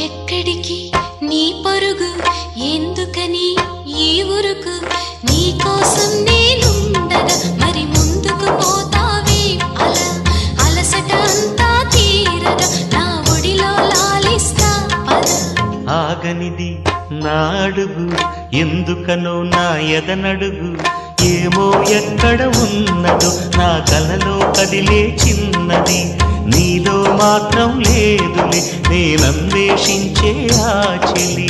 ఎక్కడికి నీ పరుగు ఎందుకని ఈ ఉరుకు నీ కోసం నేనుండగా మరి ముందుకు పోతావే అలా అలసట అంతా తీరగా నా ఒడిలో లాలిస్తా పద ఆగనిది నా అడుగు ఎందుకనో నా ఎదనడుగు ఏమో ఎక్కడ ఉన్నదో నా కలలో కదిలే చిన్నది నీలో మాత్రం లేదులే నేనన్వేషించే ఆ చెలి